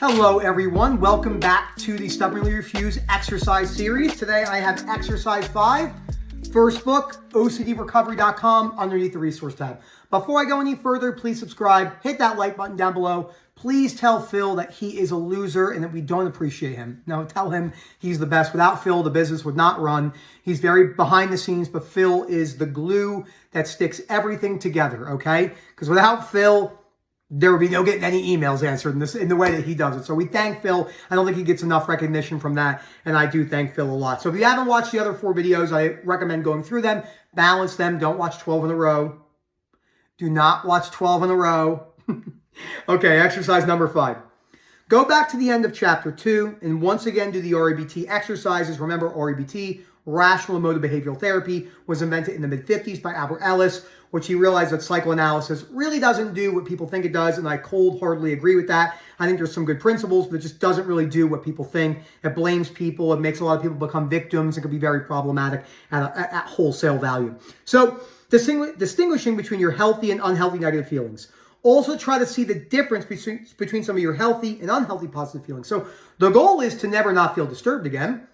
Hello everyone, welcome back to the Stubbornly Refused exercise series. Today I have exercise 5, first book, OCDrecovery.com, underneath the resource tab. Before I go any further, please subscribe, hit that like button down below. Please tell Phil that he is a loser and that we don't appreciate him. No, tell him he's the best. Without Phil, the business would not run. He's very behind the scenes, but Phil is the glue that sticks everything together, okay? Because without Phil, there would be no getting any emails answered in the way that he does it. So we thank Phil. I don't think he gets enough recognition from that, and I do thank Phil a lot. So if you haven't watched the other 4 videos, I recommend going through them, balance them. Don't watch 12 in a row. Do not watch 12 in a row. Okay, exercise number 5. Go back to the end of chapter 2 and once again do the REBT exercises. Remember, REBT, Rational Emotive Behavioral Therapy, was invented in the mid-50s by Albert Ellis, which he realized that psychoanalysis really doesn't do what people think it does, and I cold-heartedly agree with that. I think there's some good principles, but it just doesn't really do what people think. It blames people. It makes a lot of people become victims. It can be very problematic at wholesale value. So distinguishing between your healthy and unhealthy negative feelings. Also try to see the difference between some of your healthy and unhealthy positive feelings. So the goal is to never not feel disturbed again.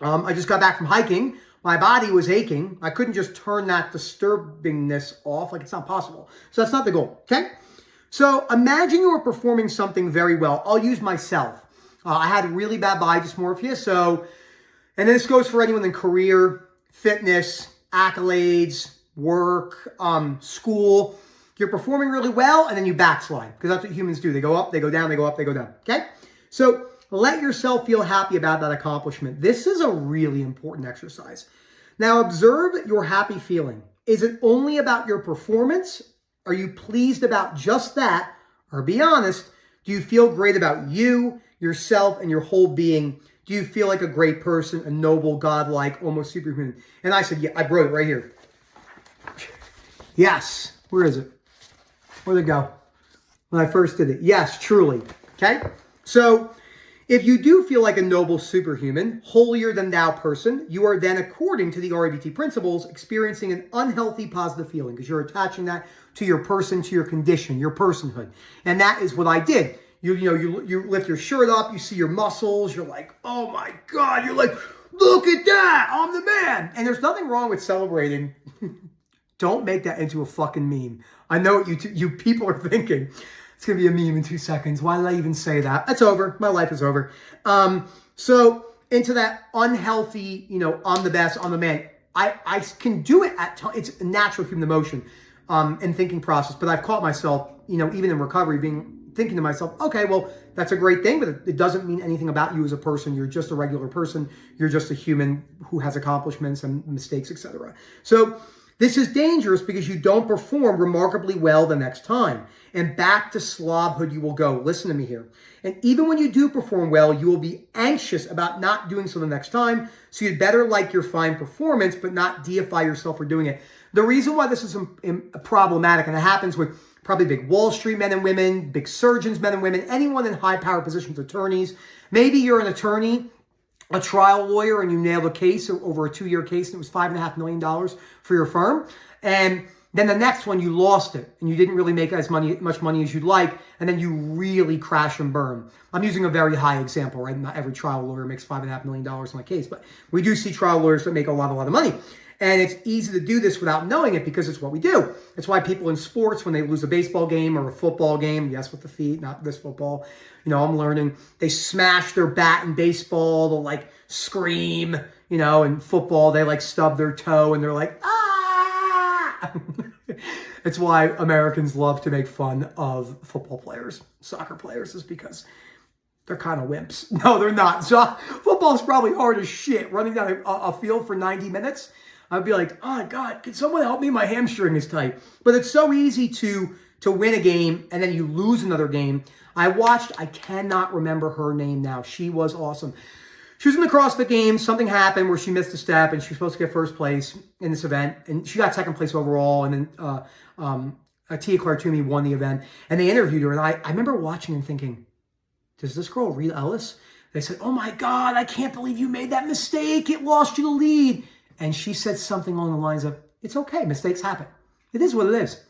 I just got back from hiking. My body was aching. I couldn't just turn that disturbingness off. Like, it's not possible. So that's not the goal, okay? So imagine you were performing something very well. I'll use myself. I had really bad body dysmorphia. So, and this goes for anyone in career, fitness, accolades, work, school. You're performing really well, and then you backslide, because that's what humans do. They go up, they go down, they go up, they go down, okay? So let yourself feel happy about that accomplishment. This is a really important exercise. Now, observe your happy feeling. Is it only about your performance? Are you pleased about just that? Or be honest, do you feel great about you, yourself, and your whole being? Do you feel like a great person, a noble, godlike, almost superhuman? And I said, yeah, I wrote it right here. Yes. Where is it? Where'd it go? When I first did it. Yes, truly. Okay? So, if you do feel like a noble superhuman, holier than thou person, you are then, according to the REBT principles, experiencing an unhealthy positive feeling because you're attaching that to your person, to your condition, your personhood. And that is what I did. You lift your shirt up, you see your muscles, you're like, oh my God, you're like, look at that, I'm the man. And there's nothing wrong with celebrating. Don't make that into a fucking meme. I know what you people are thinking. It's going to be a meme in 2 seconds. Why did I even say that? It's over. My life is over. So into that unhealthy, I'm the best, I'm the man. I can do it at times. It's a natural human emotion and thinking process. But I've caught myself, even in recovery, thinking to myself, okay, well, that's a great thing, but it doesn't mean anything about you as a person. You're just a regular person. You're just a human who has accomplishments and mistakes, etc. So this is dangerous because you don't perform remarkably well the next time. And back to slobhood you will go. Listen to me here. And even when you do perform well, you will be anxious about not doing so the next time. So you'd better like your fine performance, but not deify yourself for doing it. The reason why this is problematic, and it happens with probably big Wall Street men and women, big surgeons, men and women, anyone in high power positions, attorneys. Maybe you're an attorney, a trial lawyer, and you nailed a case over a 2-year case, and it was $5.5 million for your firm. And then the next one, you lost it, and you didn't really make as much money as you'd like, and then you really crash and burn. I'm using a very high example, right? Not every trial lawyer makes $5.5 million in a case, but we do see trial lawyers that make a lot of money. And it's easy to do this without knowing it because it's what we do. It's why people in sports, when they lose a baseball game or a football game, yes, with the feet, not this football, I'm learning, they smash their bat in baseball, they'll like scream, in football, they like stub their toe and they're like, ah! It's why Americans love to make fun of football players, soccer players, is because they're kind of wimps. No, they're not. So football's probably hard as shit. Running down a field for 90 minutes, I'd be like, oh, God, can someone help me? My hamstring is tight. But it's so easy to win a game and then you lose another game. I cannot remember her name now. She was awesome. She was in the CrossFit Games. Something happened where she missed a step and she was supposed to get first place in this event. And she got second place overall. And then Tia Clark Toomey won the event. And they interviewed her. And I remember watching and thinking, does this girl Rita Ellis? They said, oh my God, I can't believe you made that mistake. It lost you the lead. And she said something along the lines of, it's okay, mistakes happen. It is what it is.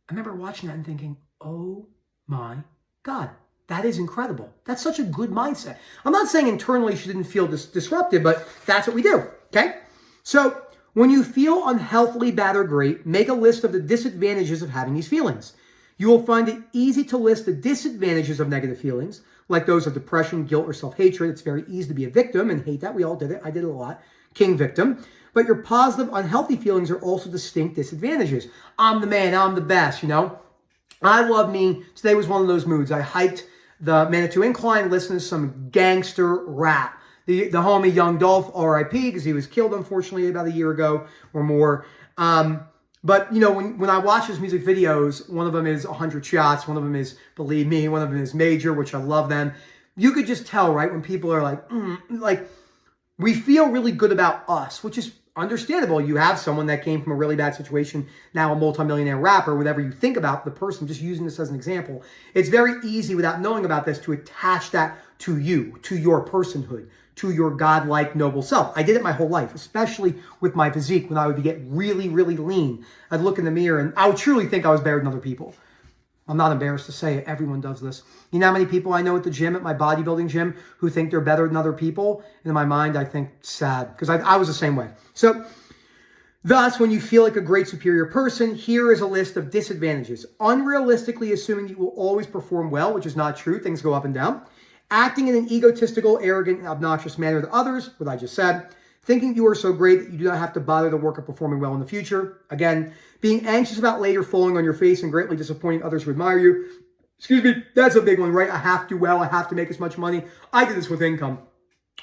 I remember watching that and thinking, oh my God, That is incredible. That's such a good mindset. I'm not saying internally she didn't feel disrupted, but that's what we do, okay? So when you feel unhealthily bad or great, make a list of the disadvantages of having these feelings. You will find it easy to list the disadvantages of negative feelings, like those of depression, guilt, or self-hatred. It's very easy to be a victim and hate that. We all did it. I did it a lot. King victim. But your positive, unhealthy feelings are also distinct disadvantages. I'm the man. I'm the best, you know? I love me. Today was one of those moods. I hiked the Manitou Incline, listening to some gangster rap. The homie Young Dolph, R.I.P., because he was killed, unfortunately, about a year ago or more. But, you know, when I watch his music videos, one of them is 100 Shots, one of them is Believe Me, one of them is Major, which I love them. You could just tell, right, when people are like, we feel really good about us, which is understandable. You have someone that came from a really bad situation, now a multimillionaire rapper, whatever you think about the person, just using this as an example. It's very easy without knowing about this to attach that to you, to your personhood, to your godlike noble self. I did it my whole life, especially with my physique when I would get really, really lean. I'd look in the mirror and I would truly think I was better than other people. I'm not embarrassed to say it. Everyone does this. You know how many people I know at the gym, at my bodybuilding gym, who think they're better than other people? And in my mind, I think sad, because I was the same way. So, thus, when you feel like a great superior person, here is a list of disadvantages. Unrealistically assuming you will always perform well, which is not true. Things go up and down. Acting in an egotistical, arrogant, and obnoxious manner to others, what I just said. Thinking you are so great that you do not have to bother to work at performing well in the future. Again, being anxious about later falling on your face and greatly disappointing others who admire you. Excuse me, that's a big one, right? I have to do well. I have to make as much money. I did this with income.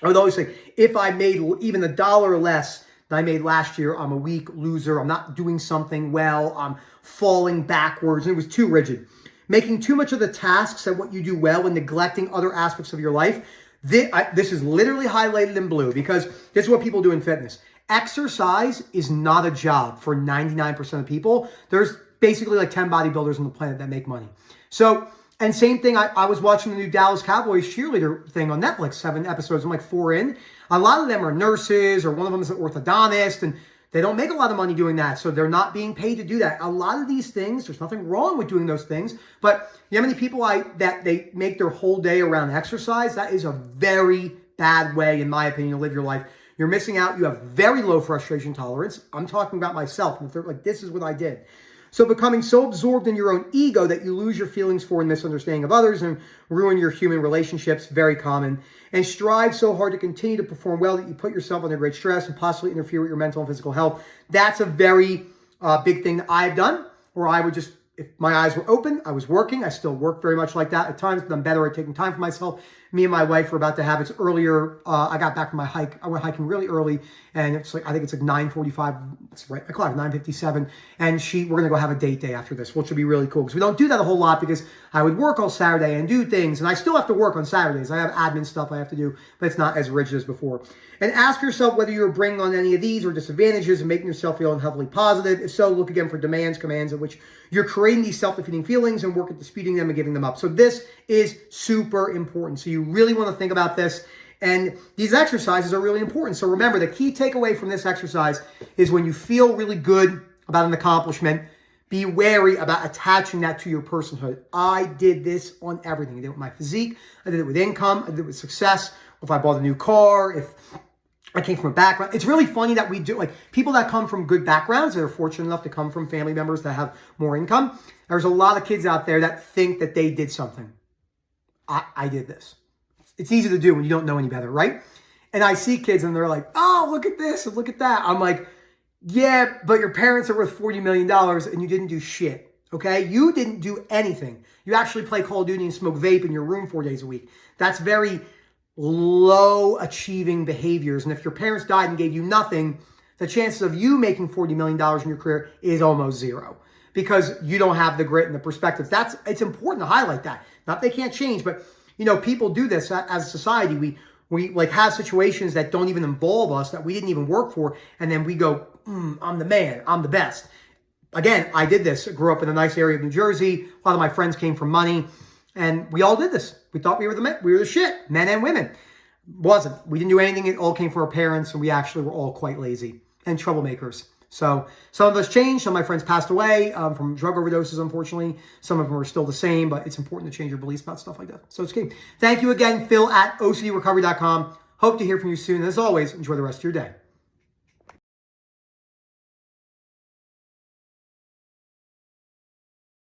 I would always say, if I made even $1 less than I made last year, I'm a weak loser. I'm not doing something well. I'm falling backwards. And it was too rigid. Making too much of the tasks and what you do well and neglecting other aspects of your life. This is literally highlighted in blue because this is what people do in fitness. Exercise is not a job for 99% of people. There's basically like 10 bodybuilders on the planet that make money. So, and same thing, I was watching the new Dallas Cowboys cheerleader thing on Netflix, 7 episodes. I'm like 4 in. A lot of them are nurses or one of them is an orthodontist and they don't make a lot of money doing that. So they're not being paid to do that. A lot of these things, there's nothing wrong with doing those things. But you know how many people that they make their whole day around exercise? That is a very bad way, in my opinion, to live your life. You're missing out. You have very low frustration tolerance. I'm talking about myself. Like, this is what I did. So becoming so absorbed in your own ego that you lose your feelings for and misunderstanding of others and ruin your human relationships, very common. And strive so hard to continue to perform well that you put yourself under great stress and possibly interfere with your mental and physical health. That's a very big thing that I've done, where I would just, if my eyes were open, I was working. I still work very much like that at times, but I'm better at taking time for myself. Me and my wife were about to have, it's earlier, I got back from my hike. I went hiking really early, and it's like, I think it's like 9:45, it's right o'clock, 9:57, and we're going to go have a date day after this, which will be really cool, because we don't do that a whole lot, because I would work all Saturday and do things, and I still have to work on Saturdays. I have admin stuff I have to do, but it's not as rigid as before. And ask yourself whether you're bringing on any of these or disadvantages and making yourself feel unhealthily positive. If so, look again for demands, commands in which you're creating these self-defeating feelings and work at disputing them and giving them up. So this is super important. So you really want to think about this. And these exercises are really important. So remember, the key takeaway from this exercise is when you feel really good about an accomplishment, be wary about attaching that to your personhood. I did this on everything. I did it with my physique. I did it with income. I did it with success. If I bought a new car, if I came from a background. It's really funny that we do, like, people that come from good backgrounds, that are fortunate enough to come from family members that have more income. There's a lot of kids out there that think that they did something. I did this. It's easy to do when you don't know any better, right? And I see kids and they're like, oh, look at this and look at that. I'm like, yeah, but your parents are worth $40 million and you didn't do shit, okay? You didn't do anything. You actually play Call of Duty and smoke vape in your room 4 days a week. That's very low achieving behaviors. And if your parents died and gave you nothing, the chances of you making $40 million in your career is almost zero, because you don't have the grit and the perspective. It's important to highlight that. Not they can't change, but you know, people do this as a society. We like have situations that don't even involve us, that we didn't even work for, and then we go, I'm the man, I'm the best. Again, I did this. I grew up in a nice area of New Jersey. A lot of my friends came from money. And we all did this. We thought we were the shit, men and women. Wasn't. We didn't do anything. It all came from our parents, and we actually were all quite lazy and troublemakers. So some of us changed. Some of my friends passed away from drug overdoses, unfortunately. Some of them are still the same, but it's important to change your beliefs about stuff like that. So it's key. Thank you again, Phil at OCDrecovery.com. Hope to hear from you soon. And as always, enjoy the rest of your day.